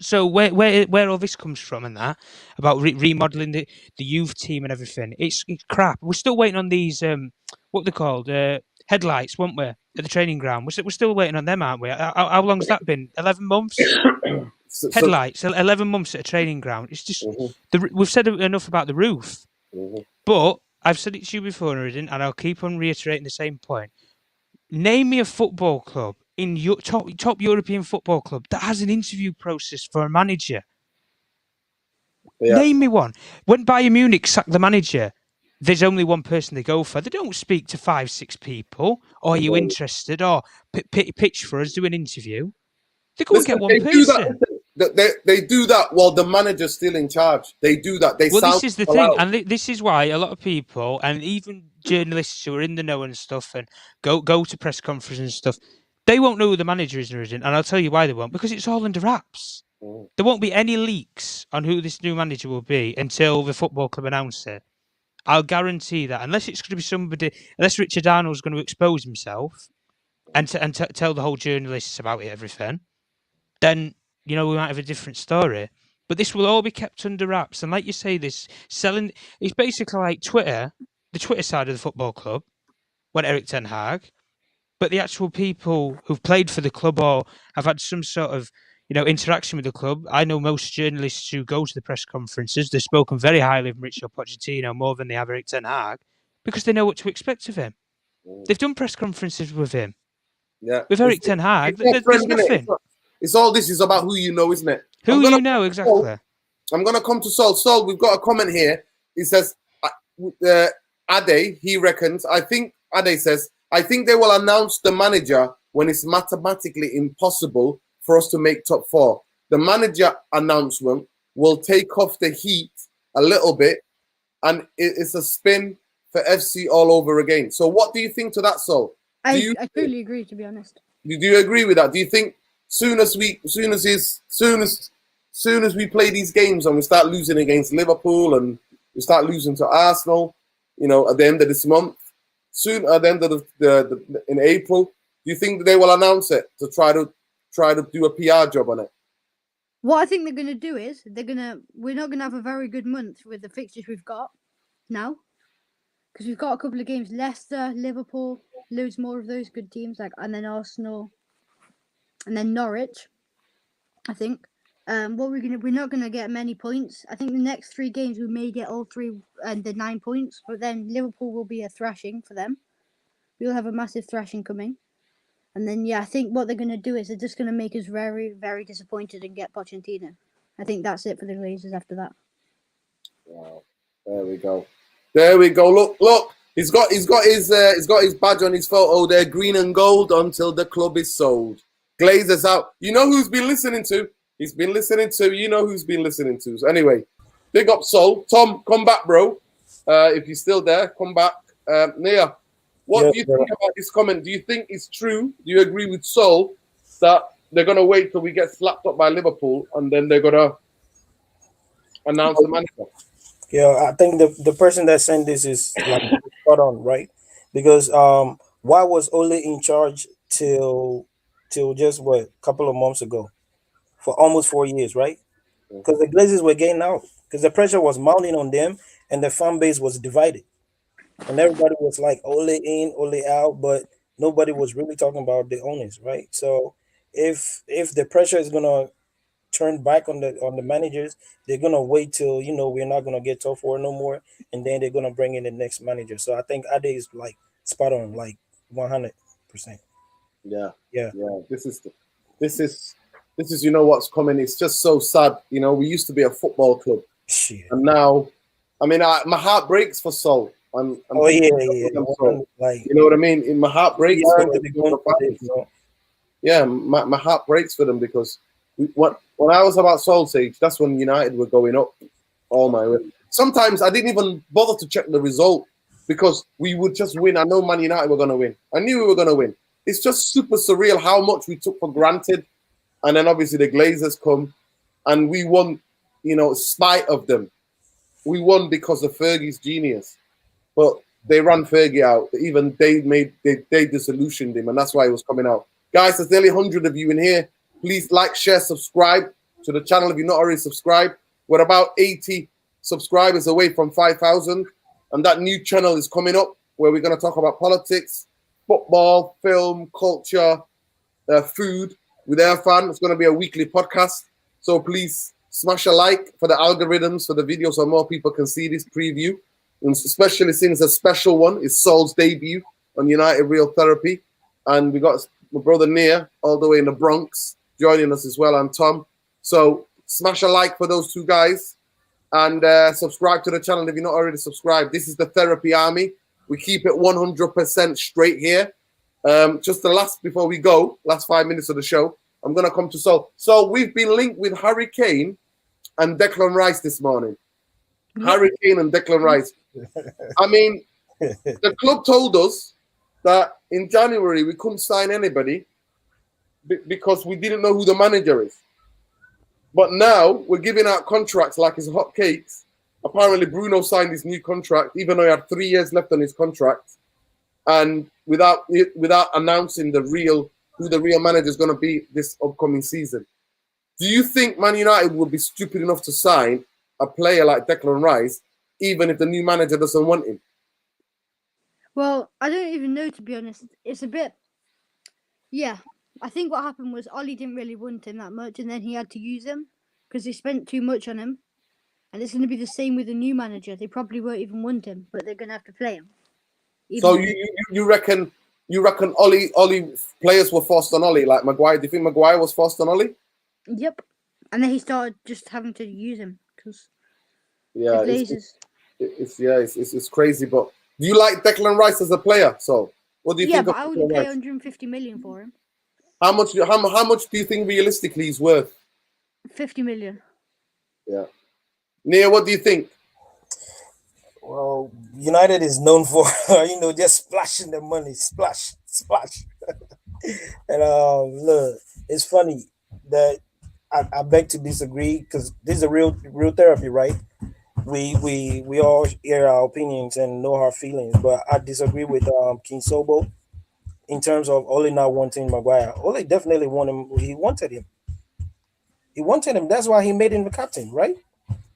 So where all this comes from and that about remodeling the youth team and everything, it's crap. We're still waiting on these what they're called headlights, weren't we, at the training ground? We're still waiting on them, aren't we? How long's that been? 11 months. Headlights, 11 months at a training ground. It's just we've said enough about the roof, but I've said it to you before, Nuruddin, and I'll keep on reiterating the same point. Name me a football club in your top European football club that has an interview process for a manager. Yeah. Name me one. When Bayern Munich sacked the manager, there's only one person they go for. They don't speak to 5-6 people. Or are you interested? Or pitch for us, do an interview. They go and get one person. they do that while the manager's still in charge. They do that. They Well, sound this is the people thing, out. and this is why a lot of people, and even journalists who are in the know and stuff, and go to press conferences and stuff, they won't know who the manager is or isn't, and I'll tell you why they won't, because it's all under wraps. There won't be any leaks on who this new manager will be until the football club announce it. I'll guarantee that, unless it's going to be somebody, unless Richard Arnold's going to expose himself and tell the whole journalists about it, everything, then we might have a different story. But this will all be kept under wraps, and like you say, this selling is basically like Twitter, the Twitter side of the football club, when Eric Ten Hag, but the actual people who've played for the club or have had some sort of interaction with the club. I know most journalists who go to the press conferences, they've spoken very highly of Mauricio Pochettino more than they have Eric Ten Hag, because they know what to expect of him. They've done press conferences with him. Yeah. With Eric Ten Hag, there's nothing. It's all this is about who you know, isn't it? Who you know, exactly. I'm going to come to Sol. Sol, we've got a comment here. He says, Ade, he reckons, Ade says, I think they will announce the manager when it's mathematically impossible for us to make top 4. The manager announcement will take off the heat a little bit, and it's a spin for FC all over again. So what do you think to that, Sol? I totally agree, to be honest. Do you agree with that? Do you think soon as we play these games and we start losing against Liverpool and we start losing to Arsenal, at the end of this month, soon at the end of in April, do you think that they will announce it to try to do a PR job on it? What I think they're going to do is we're not going to have a very good month with the fixtures we've got now, because we've got a couple of games: Leicester, Liverpool, loads more of those good teams, and then Arsenal, and then Norwich. I think. We're not gonna get many points. I think the next 3 games we may get all 3 and the 9 points, but then Liverpool will be a thrashing for them. We'll have a massive thrashing coming, and then I think what they're gonna do is they're just gonna make us very, very disappointed and get Pochettino. I think that's it for the Glazers after that. Wow, there we go. Look. He's got his badge on his photo there, green and gold, until the club is sold. Glazers out. You know who's been listening to? He's been listening to, who's been listening to. So anyway, big up Sol. Tom, come back, bro. If you're still there, come back. Nia, what do you think about this comment? Do you think it's true? Do you agree with Sol that they're going to wait till we get slapped up by Liverpool and then they're going to announce the manager? Yeah, I think the person that sent this is spot on, right? Because why was Ole in charge till just a couple of months ago? For almost 4 years, right? Because the Glazers were getting out, because the pressure was mounting on them, and the fan base was divided, and everybody was like Ole in, Ole out, but nobody was really talking about the owners, right? So if the pressure is gonna turn back on the managers, they're gonna wait till we're not gonna get top 4 no more, and then they're gonna bring in the next manager. So I think Ade is spot on, 100%. Yeah. This is what's coming. It's just so sad. We used to be a football club, and now, my heart breaks for Sol. You know what I mean? My heart breaks. My heart breaks for them because when I was about Sol's age, that's when United were going up. Oh my word! Sometimes I didn't even bother to check the result because we would just win. I know Man United were going to win. I knew we were going to win. It's just super surreal how much we took for granted. And then obviously the Glazers come and we won, spite of them. We won because of Fergie's genius. But they ran Fergie out. Even they disillusioned him, and that's why he was coming out. Guys, there's nearly 100 of you in here. Please like, share, subscribe to the channel if you're not already subscribed. We're about 80 subscribers away from 5,000. And that new channel is coming up where we're going to talk about politics, football, film, culture, food. With Irfan, it's going to be a weekly podcast. So please smash a like for the algorithms for the video so more people can see this preview. And especially since a special one is Sol's debut on United Real Therapy. And we got my brother Nia all the way in the Bronx joining us as well, and Tom. So smash a like for those 2 guys and subscribe to the channel if you're not already subscribed. This is the Therapy Army. We keep it 100% straight here. Just before we go, last 5 minutes of the show, I'm gonna come to Sol. So we've been linked with Harry Kane and Declan Rice this morning. Harry Kane and Declan Rice. I mean, the club told us that in January we couldn't sign anybody because we didn't know who the manager is. But now we're giving out contracts like it's hot cakes. Apparently Bruno signed his new contract, even though he had 3 years left on his contract, and without announcing who the real manager is going to be this upcoming season. Do you think Man United will be stupid enough to sign a player like Declan Rice, even if the new manager doesn't want him? Well, I don't even know, to be honest. It's a bit... Yeah, I think what happened was Ollie didn't really want him that much, and then he had to use him because he spent too much on him. And it's going to be the same with the new manager. They probably won't even want him, but they're going to have to play him. So you reckon Ollie players were forced on Ollie, like Maguire? Do you think Maguire was forced on Ollie? Yep. And then he started just having to use him because yeah, it's crazy. But do you like Declan Rice as a player? So what do you think? Yeah, but I wouldn't pay 150 million for him. How much do you think realistically he's worth? 50 million. Yeah. Nia, what do you think? Well, United is known for just splashing the money, splash. And look, it's funny that I beg to disagree because this is a real therapy, right? We all hear our opinions and know our feelings, but I disagree with King Sobo in terms of Ole not wanting Maguire. Ole definitely wanted him. He wanted him. That's why he made him the captain, right?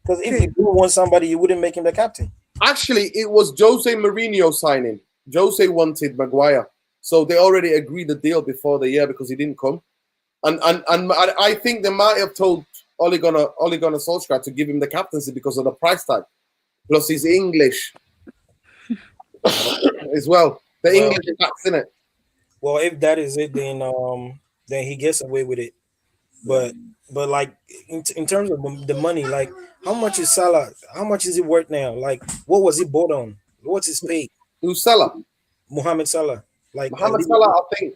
Because if you do want somebody, you wouldn't make him the captain. Actually, it was Jose Mourinho signing. Jose wanted Maguire, so they already agreed the deal before the year because he didn't come. And I think they might have told Ole Gunnar Solskjaer to give him the captaincy because of the price tag. Plus, he's English as well. The English tax, in it. Well, if that is it, then he gets away with it. But like in terms of the money, like how much is Salah? How much is he worth now? Like what was he bought on? What's his pay? Who's Salah? Mohamed Salah. Like Mohamed Salah, I think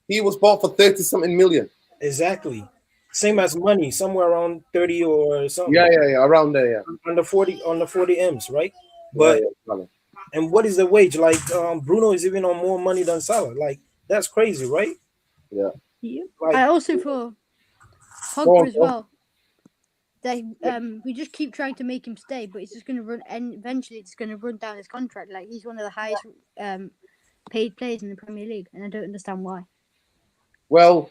he was bought for 30-something million. Exactly. Same as money, somewhere around 30 or something. Yeah, around there, yeah. On the 40 M's, right? But and what is the wage? Like Bruno is even on more money than Salah. Like that's crazy, right? Yeah. Like, I also for Pogba as well. That we just keep trying to make him stay, but it's just going to run, and eventually it's going to run down his contract. Like he's one of the highest paid players in the Premier League, and I don't understand why. Well,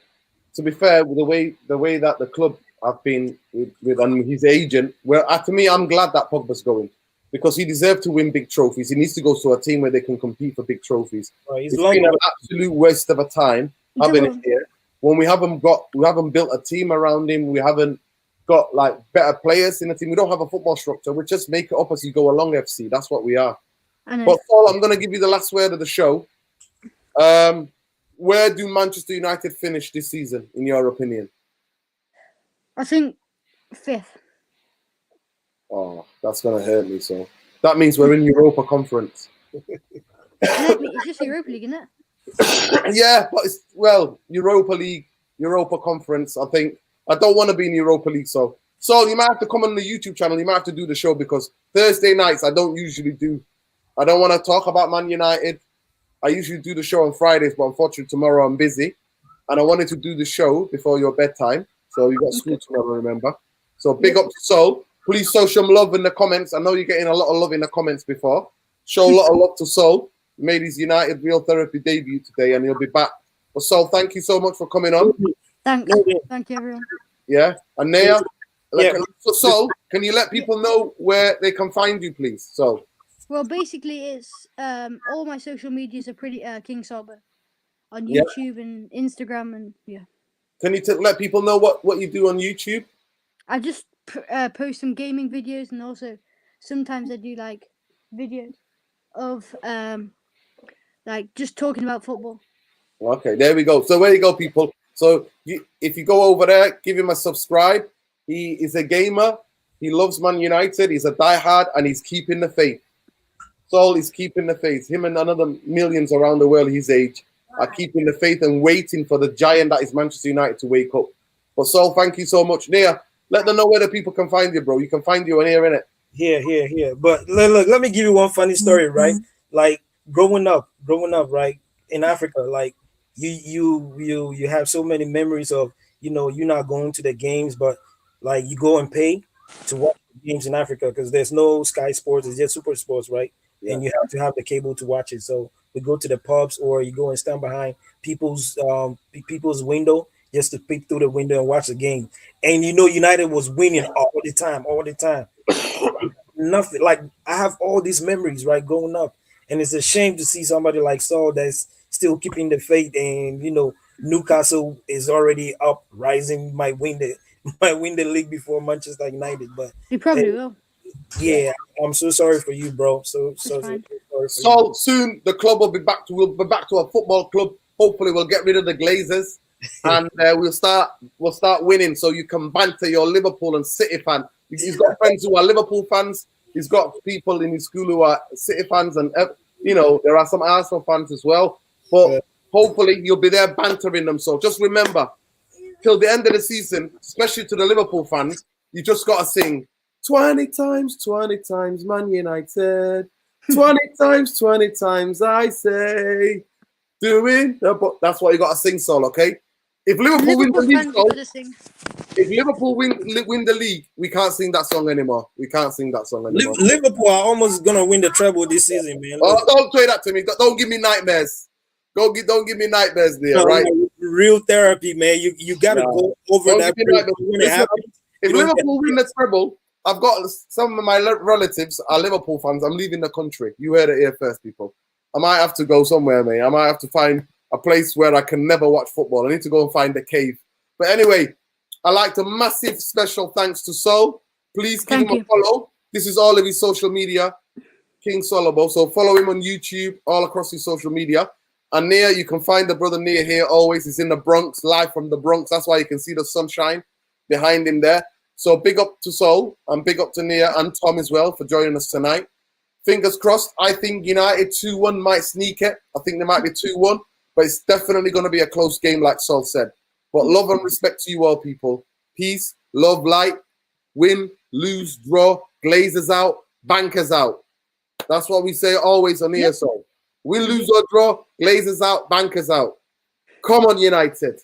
to be fair, the way that the club have been with his agent, well, to me, I'm glad that Pogba's going because he deserved to win big trophies. He needs to go to a team where they can compete for big trophies. It's been an absolute waste of a time having it here when we haven't built a team around him. We haven't got like better players in the team. We don't have a football structure. We just make it up as you go along. FC, that's what we are. But Paul, I'm going to give you the last word of the show. Where do Manchester United finish this season, in your opinion? I think 5th. Oh, that's going to hurt me. So that means we're in Europa Conference. It's just Europa League, isn't it? Yeah, but Europa League, Europa Conference. I think I don't want to be in Europa League. So you might have to come on the YouTube channel. You might have to do the show because Thursday nights I don't usually do. I don't want to talk about Man United. I usually do the show on Fridays, but unfortunately tomorrow I'm busy. And I wanted to do the show before your bedtime. So you got school tomorrow, remember? So big up to Sol. Please show some love in the comments. I know you're getting a lot of love in the comments before. Show a lot of love to Sol. He made his United Real Therapy debut today and he'll be back. But Sol, thank you so much for coming on. Thank you, everyone. Yeah. And Naya, so Sol, can you let people know where they can find you, please? So. Well, basically, it's all my social medias are pretty King Sober on YouTube and Instagram and Can you let people know what you do on YouTube? I just post some gaming videos and also sometimes I do like videos of like just talking about football. Okay, there we go. So there you go, people. So if you go over there, give him a subscribe. He is a gamer. He loves Man United. He's a diehard and he's keeping the faith. Sol is keeping the faith. Him and another millions around the world his age are keeping the faith and waiting for the giant that is Manchester United to wake up. But so thank you so much, Nia. Let them know where the people can find you, bro. You can find you on here, innit? Here. But look, let me give you one funny story, right? Like growing up, right, in Africa, like you have so many memories of, you know, you're not going to the games, but like you go and pay to watch the games in Africa because there's no Sky Sports, it's just Super Sports, right? Yeah. And you have to have the cable to watch it. So we go to the pubs or you go and stand behind people's window just to peek through the window and watch the game. And you know United was winning all the time. Nothing like I have all these memories right growing up, and it's a shame to see somebody like Saul that's still keeping the faith, and you know Newcastle is already up, rising, might win the might win the league before Manchester United. But He probably will. yeah, I'm so sorry for you, bro. So sorry fine. for you. So soon the club will be back to a football club. Hopefully we'll get rid of the Glazers and we'll start winning. So you can banter your Liverpool and City fan. He's got friends who are Liverpool fans. He's got people in his school who are City fans, and you know there are some Arsenal fans as well. But hopefully you'll be there bantering them. So just remember, till the end of the season, especially to the Liverpool fans, you just got to sing 20 times, Man United. 20 times, I say. That's what you got to sing, Sol, okay? If Liverpool win the league, Sol, if Liverpool win the league, we can't sing that song anymore. We can't sing that song anymore. Liverpool are almost gonna win the treble this season, man. Oh, don't say that to me. Don't give me nightmares. Don't give me nightmares there, No, right? Real therapy, man. You gotta go over that. Listen, if Liverpool win the treble, I've got some of my relatives are Liverpool fans. I'm leaving the country. You heard it here first, people. I might have to go somewhere, mate. I might have to find a place where I can never watch football. I need to go and find a cave. But anyway, I'd like to massive special thanks to Sol. Please give him a follow. This is all of his social media, King Solobo. So follow him on YouTube, all across his social media. And Nia, you can find the brother Nia here always. He's in the Bronx, live from the Bronx. That's why you can see the sunshine behind him there. So big up to Sol and big up to Nia and Tom as well for joining us tonight. Fingers crossed. I think United 2-1 might sneak it. I think they might be 2-1, but it's definitely going to be a close game, like Sol said. But love and respect to you all, people. Peace, love, light, win, lose, draw, Glazers out, bankers out. That's what we say always on here, Sol. Win, lose, or draw, Glazers out, bankers out. Come on, United.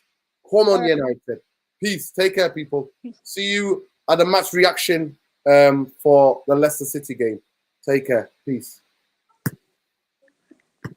Come on, United. Peace. Take care, people. See you at the match reaction for the Leicester City game. Take care. Peace.